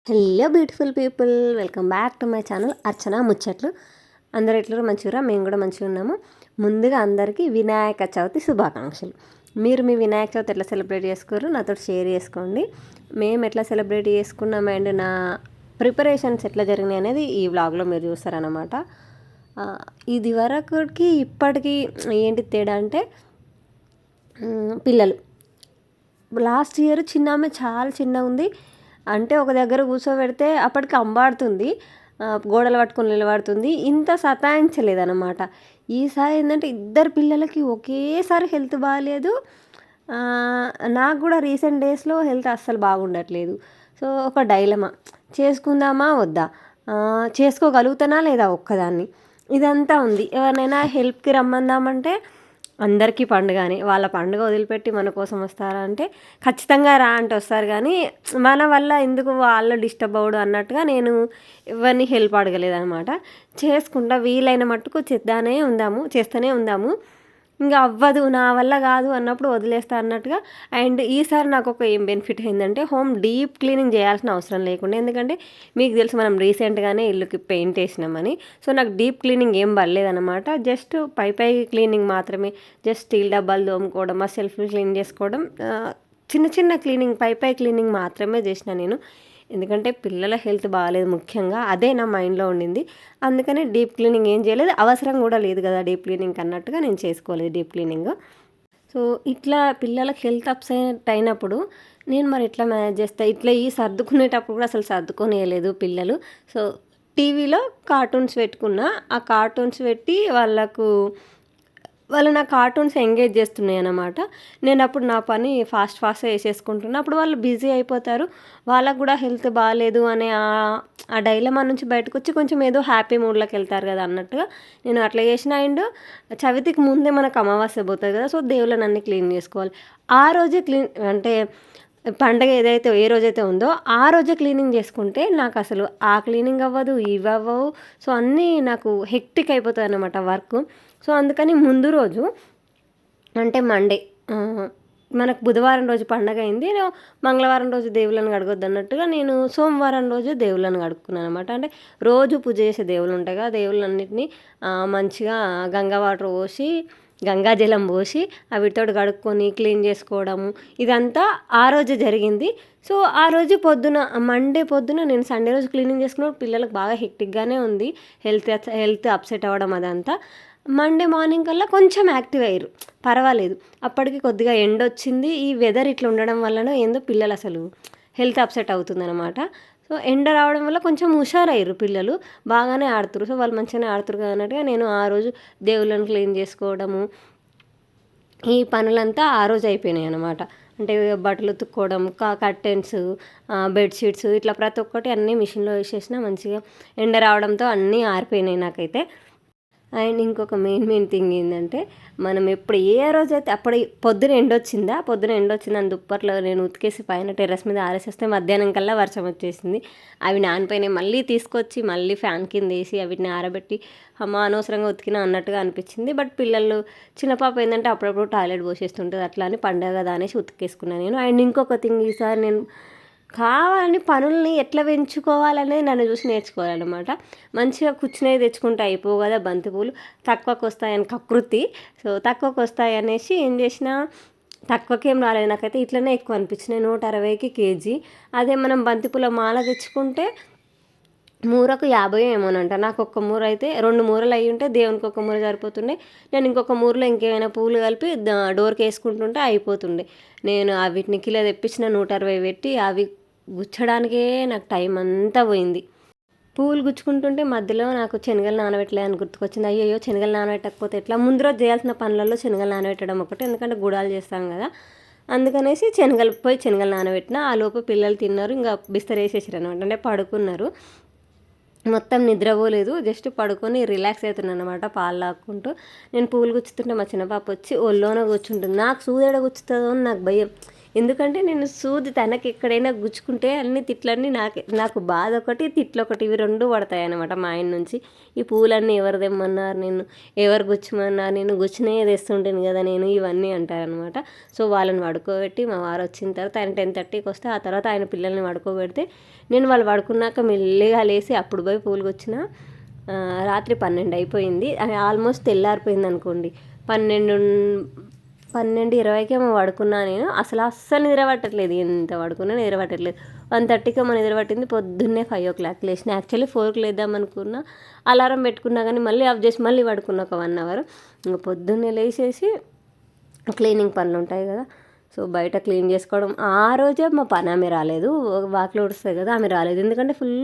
Hello beautiful people, welcome back to my channel Archana ముచ్చట్లు. అందరు ఎట్లా మంచిగా, మేము కూడా మంచిగా ఉన్నాము. ముందుగా అందరికీ వినాయక చవితి శుభాకాంక్షలు. మీరు మీ వినాయక చవితి ఎట్లా సెలబ్రేట్ చేసుకోరు నాతో షేర్ చేసుకోండి. మేము ఎట్లా సెలబ్రేట్ చేసుకున్నాం అండ్ నా ప్రిపరేషన్స్ ఎట్లా జరిగినాయి అనేది ఈ వ్లాగ్లో మీరు చూస్తారనమాట. ఇది వరకుకి ఇప్పటికీ ఏంటి తేడా అంటే, పిల్లలు లాస్ట్ ఇయర్ చిన్న ఆమె చాలా చిన్నగా ఉంది. అంటే ఒక దగ్గర కూర్చోబెడితే అప్పటికి అంబాడుతుంది, గోడలు పట్టుకొని నిలబడుతుంది. ఇంత సతాయించలేదన్నమాట. ఈసారి ఏంటంటే ఇద్దరు పిల్లలకి ఒకేసారి హెల్త్ బాగాలేదు. నాకు కూడా రీసెంట్ డేస్లో హెల్త్ అస్సలు బాగుండట్లేదు. సో ఒక డైలమా, చేసుకుందామా వద్దా, చేసుకోగలుగుతానా లేదా ఒక్కదాన్ని, ఇదంతా ఉంది. ఎవరినైనా హెల్ప్కి రమ్మందామంటే అందరికీ పండుగని, వాళ్ళ పండుగ వదిలిపెట్టి మన కోసం వస్తారా అంటే ఖచ్చితంగా రా అంటే వస్తారు. కానీ మన వల్ల ఎందుకు వాళ్ళు డిస్టర్బ్ అవ్వడు అన్నట్టుగా నేను ఎవరిని హెల్ప్ అడగలేదనమాట. చేసుకుంటా వీలైన మట్టుకు చేస్తూనే ఉందాము. ఇంకా అవ్వదు, నా వల్ల కాదు అన్నప్పుడు వదిలేస్తా అన్నట్టుగా. అండ్ ఈసారి నాకు ఒక ఏం బెనిఫిట్ అయిందంటే, హోమ్ డీప్ క్లీనింగ్ చేయాల్సిన అవసరం లేకుండా. ఎందుకంటే మీకు తెలుసు మనం రీసెంట్గానే ఇల్లుకి పెయింట్ వేసినామని. సో నాకు డీప్ క్లీనింగ్ ఏం పడలేదన్నమాట. జస్ట్ పై క్లీనింగ్ మాత్రమే. జస్ట్ స్టీల్ డబ్బాలు తోముకోవడం, ఆ సెల్ఫ్లు క్లీన్ చేసుకోవడం, చిన్న క్లీనింగ్, పై క్లీనింగ్ మాత్రమే చేసిన నేను. ఎందుకంటే పిల్లల హెల్త్ బాగాలేదు ముఖ్యంగా, అదే నా మైండ్లో ఉండింది. అందుకని డీప్ క్లీనింగ్ ఏం చేయలేదు, అవసరం కూడా లేదు కదా డీప్ క్లీనింగ్ అన్నట్టుగా నేను చేసుకోలేదు డీప్ క్లీనింగ్. సో ఇట్లా పిల్లలకి హెల్త్ అప్సెట్ అయినప్పుడు నేను మరి ఎట్లా మేనేజ్ చేస్తాను. ఇట్లా సర్దుకునేటప్పుడు కూడా అసలు సర్దుకొనియలేదు పిల్లలు. సో టీవీలో కార్టూన్స్ పెట్టుకున్నా, ఆ కార్టూన్స్ పెట్టి వాళ్ళు నా కార్టూన్స్ ఎంగేజ్ చేస్తున్నాయి అన్నమాట. నేను అప్పుడు నా పని ఫాస్ట్గా వేసేసుకుంటున్నా. అప్పుడు వాళ్ళు బిజీ అయిపోతారు, వాళ్ళకు కూడా హెల్త్ బాగాలేదు అనే ఆ డైలమా నుంచి బయటకు వచ్చి కొంచెం ఏదో హ్యాపీ మూడ్లోకి వెళ్తారు కదా అన్నట్టుగా నేను అట్లా చేసిన. అండ్ చవితికి ముందే మనకు అమావాస్య పోతుంది కదా, సో దేవుళ్ళని అన్నీ క్లీన్ చేసుకోవాలి. ఆ రోజే అంటే పండగ ఏ రోజైతే ఉందో ఆ రోజే క్లీనింగ్ చేసుకుంటే నాకు అసలు ఆ క్లీనింగ్ అవ్వదు, ఇవి అవ్వవు. సో అన్నీ నాకు హెక్టిక్ అయిపోతుంది అన్నమాట వర్క్. సో అందుకని ముందు రోజు అంటే మండే, మనకు బుధవారం రోజు పండగ అయింది, మంగళవారం రోజు దేవుళ్ళని కడగొద్దు అన్నట్టుగా నేను సోమవారం రోజు దేవుళ్ళని కడుక్కున్నాను అనమాట. అంటే రోజు పూజ చేసే దేవుళ్ళు ఉంటాయి కదా, దేవుళ్ళన్నింటినీ మంచిగా గంగాజలం పోసి వీటితో కడుక్కొని క్లీన్ చేసుకోవడము, ఇదంతా ఆ రోజు జరిగింది. సో ఆ రోజు మండే పొద్దున నేను సండే రోజు క్లీనింగ్ చేసుకున్నప్పుడు పిల్లలకు బాగా హెక్టిక్గానే ఉంది, హెల్త్ అప్సెట్ అవ్వడం అదంతా. మండే మార్నింగ్ కల్లా కొంచెం యాక్టివ్ అయ్యారు, పర్వాలేదు. అప్పటికి కొద్దిగా ఎండ వచ్చింది. ఈ వెదర్ ఇట్లా ఉండడం వల్లనో ఏందో పిల్లలు అసలు హెల్త్ అప్సెట్ అవుతుందన్నమాట. సో ఎండ రావడం వల్ల కొంచెం హుషారయ్యారు పిల్లలు, బాగానే ఆడుతురు. సో వాళ్ళు మంచిగానే ఆడుతురు కదా అన్నట్టుగా నేను ఆ రోజు దేవుళ్ళని క్లీన్ చేసుకోవడము, ఈ పనులంతా ఆ రోజు అయిపోయినాయి అనమాట. అంటే బట్టలు ఉతుక్కోవడం, కర్టెన్స్, బెడ్షీట్స్, ఇట్లా ప్రతి ఒక్కటి అన్నీ మిషన్లో వేసేసిన. మంచిగా ఎండ రావడంతో అన్నీ ఆరిపోయినాయి నాకైతే. అండ్ ఇంకొక మెయిన్ థింగ్ ఏంటంటే, మనం ఎప్పుడు ఏ రోజైతే అప్పుడు పొద్దున ఎండొచ్చిందని దుప్పట్లో నేను ఉతికేసి పైన టెర్రస్ మీద ఆరేసేస్తే మధ్యాహ్నం కల్లా వర్షం వచ్చేసింది. అవి నానిపోయినాయి. మళ్ళీ తీసుకొచ్చి మళ్ళీ ఫ్యాన్ కింద వేసి వీటిని ఆరబెట్టి అనవసరంగా ఉతికినా అన్నట్టుగా అనిపించింది. బట్ పిల్లలు, చిన్న పాప ఏంటంటే అప్పుడప్పుడు టాయిలెట్ పోసేస్తుంటుంది, అట్లా అని పండగ కదా అనేసి ఉతికేసుకున్నాను నేను. అండ్ ఇంకొక థింగ్, ఈసారి నేను కావాలని పనుల్ని ఎట్లా పెంచుకోవాలనేది నన్ను చూసి నేర్చుకోవాలన్నమాట. మంచిగా కూర్చునేది తెచ్చుకుంటే అయిపోవు కదా, బంతిపూలు తక్కువకు వస్తాయని కకృతి. సో తక్కువకు వస్తాయి అనేసి ఏం చేసినా, తక్కువకేం రాలేదు నాకైతే, ఇట్లనే ఎక్కువ అనిపించినాయి. 160కి కేజీ. అదే మనం బంతిపూల మాల తెచ్చుకుంటే మూరకు 50 ఏమోనంట. నాకు ఒక్క మూర అయితే 2 మూరలు అయ్యి ఉంటే దేవునికి ఒక మూర సరిపోతుండే. నేను ఇంకొక మూరలో ఇంకేమైనా పూలు కలిపి డోర్కి వేసుకుంటుంటే అయిపోతుండే. నేను వీటిని కిలో తెప్పించిన 160 పెట్టి అవి గుచ్చడానికే నాకు టైం అంతా పోయింది. పూలు గుచ్చుకుంటుంటే మధ్యలో నాకు శనగలు నానబెట్టలే అని గుర్తుకొచ్చింది. అయ్యో శనగలు నానబెట్టకపోతే ఎట్లా, ముందు రోజు చేయాల్సిన పనులలో శనగలు నానబెట్టడం ఒకటి, ఎందుకంటే గుడాలు చేస్తాం కదా, అందుకనేసి శనగలు నానబెట్టిన. ఆ లోపు పిల్లలు తిన్నారు, ఇంకా బిస్తర్ వేసేసారు అనమాట. అంటే పడుకున్నారు, మొత్తం నిద్రపోలేదు, జస్ట్ పడుకొని రిలాక్స్ అవుతున్నాను అనమాట పాలు లాక్కుంటూ. నేను పూలు గుచ్చుతుంటే మా చిన్న పాప వచ్చి ఒళ్ళోన కూర్చుంటుంది. నాకు సూదేడ గుచ్చుతుందో అని నాకు భయం, ఎందుకంటే నేను సూది తనకి ఎక్కడైనా గుచ్చుకుంటే అన్ని తిట్లన్నీ నాకు బాధ ఒకటి తిట్లు ఒకటి ఇవి 2 పడతాయి అనమాట మా ఆయన నుంచి. ఈ పూలన్నీ ఎవరు తెమ్మన్నారు, నేను ఎవరు గుచ్చమన్నారు, నేను గుచ్చినయే తెస్తుంటాను కదా నేను, ఇవన్నీ అంటారనమాట. సో వాళ్ళని పడుకోబెట్టి మా వారు వచ్చిన తర్వాత ఆయన 10:30కి వస్తే ఆ తర్వాత ఆయన పిల్లల్ని పడుకోబెడితే నేను వాళ్ళు పడుకున్నాక మెల్లిగా లేసి అప్పుడు పోయి పూలు గుచ్చిన. రాత్రి 12 అయిపోయింది, ఆల్మోస్ట్ తెల్లారిపోయింది అనుకోండి. 12:20కి ఏమో పడుకున్నా నేను. అస్సలు నిద్ర పట్టట్లేదు, ఎంత పడుకున్నా నిద్ర పట్టట్లేదు. 1:30కి ఏమో నిద్ర పట్టింది. పొద్దున్నే 5 o'clock లేచిన. యాక్చువల్లీ 4కి లేద్దాం అనుకున్నా, అలారం పెట్టుకున్నా కానీ మళ్ళీ ఆఫ్ చేసి మళ్ళీ పడుకున్నా ఒక 1 hour. ఇంకా పొద్దున్నే లేచేసి క్లీనింగ్ పనులు ఉంటాయి కదా, సో బయట క్లీన్ చేసుకోవడం. ఆ రోజే మా పని ఆమె రాలేదు, వాకిలు ఊడుస్తుంది కదా, ఆమె రాలేదు. ఎందుకంటే ఫుల్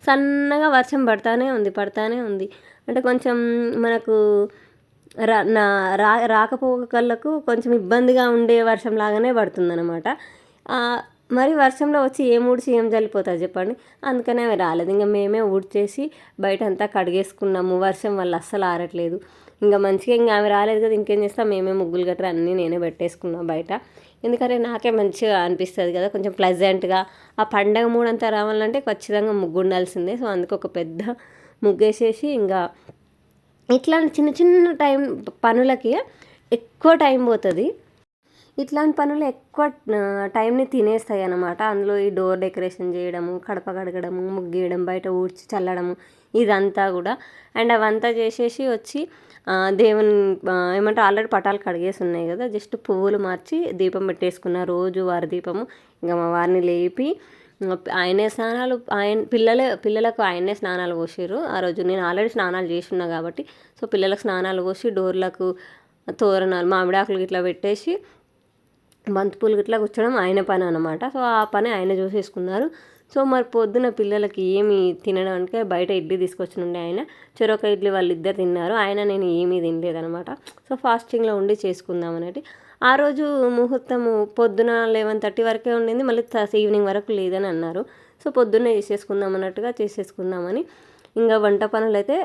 సన్నగా వర్షం పడతానే ఉంది. అంటే కొంచెం మనకు రాకపోకలకు కొంచెం ఇబ్బందిగా ఉండే వర్షం లాగానే పడుతుందన్నమాట. మరి వర్షంలో వచ్చి ఏం ఊడ్చి ఏం చల్లిపోతుంది చెప్పండి. అందుకనే అవి రాలేదు. ఇంకా మేమే ఊడ్చేసి బయట అంతా కడిగేసుకున్నాము. వర్షం వల్ల అస్సలు ఆరట్లేదు. ఇంకా మంచిగా ఇంకా ఆమె రాలేదు కదా, ఇంకేం చేస్తాం, మేమే ముగ్గులు గట్రా అన్నీ నేనే పెట్టేసుకున్నాం బయట. ఎందుకంటే నాకే మంచిగా అనిపిస్తుంది కదా, కొంచెం ప్లెజెంట్గా. ఆ పండగ మూడంతా రావాలంటే ఖచ్చితంగా ముగ్గు ఉండాల్సిందే. సో అందుకు ఒక పెద్ద ముగ్గేసేసి ఇంకా ఇట్లాంటి చిన్న చిన్న పనులకి ఎక్కువ టైం పోతుంది. ఇట్లాంటి పనులు ఎక్కువ టైంని తినేస్తాయి అన్నమాట. అందులో ఈ డోర్ డెకరేషన్ చేయడము, కడప కడగడము, ముగ్గేయడం, బయట ఊడ్చి చల్లడము, ఇదంతా కూడా. అండ్ అవంతా చేసేసి వచ్చి దేవుని ఏమంటే ఆల్రెడీ పటాలు కడిగేసి ఉన్నాయి కదా, జస్ట్ పువ్వులు మార్చి దీపం పెట్టేసుకున్న, రోజు వారి దీపము. ఇంకా మా వారిని లేపి ఆయనే స్నానాలు, పిల్లలకు ఆయనే స్నానాలు పోసారు ఆ రోజు. నేను ఆల్రెడీ స్నానాలు చేస్తున్నా కాబట్టి, సో పిల్లలకు స్నానాలు పోసి డోర్లకు తోరణాలు, మామిడాకులు ఇట్లా పెట్టేసి బంతిపూలు గిట్లా కూర్చోడం ఆయన పని అనమాట. సో ఆ పని ఆయన చూసేసుకున్నారు. సో మరి పొద్దున పిల్లలకి ఏమి తినడానికి బయట ఇడ్లీ తీసుకొచ్చినుండే ఆయన. చెరొక ఇడ్లీ వాళ్ళిద్దరు తిన్నారు, నేను ఏమీ తినలేదనమాట. సో ఫాస్టింగ్లో ఉండి చేసుకుందాం అనేది. ఆ రోజు ముహూర్తము పొద్దున 11:30 వరకే ఉండింది, మళ్ళీ ఈవినింగ్ వరకు లేదని అన్నారు. సో పొద్దున్నే చేసేసుకుందామని ఇంకా వంట పనులు అయితే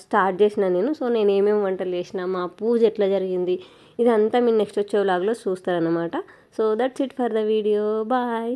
స్టార్ట్ చేసిన నేను. సో నేను ఏమేమి వంటలు చేసిన, మా పూజ ఎట్లా జరిగింది, ఇదంతా మీరు నెక్స్ట్ వచ్చే వ్లాగ్లో చూస్తారనమాట. So that's it for the video. Bye.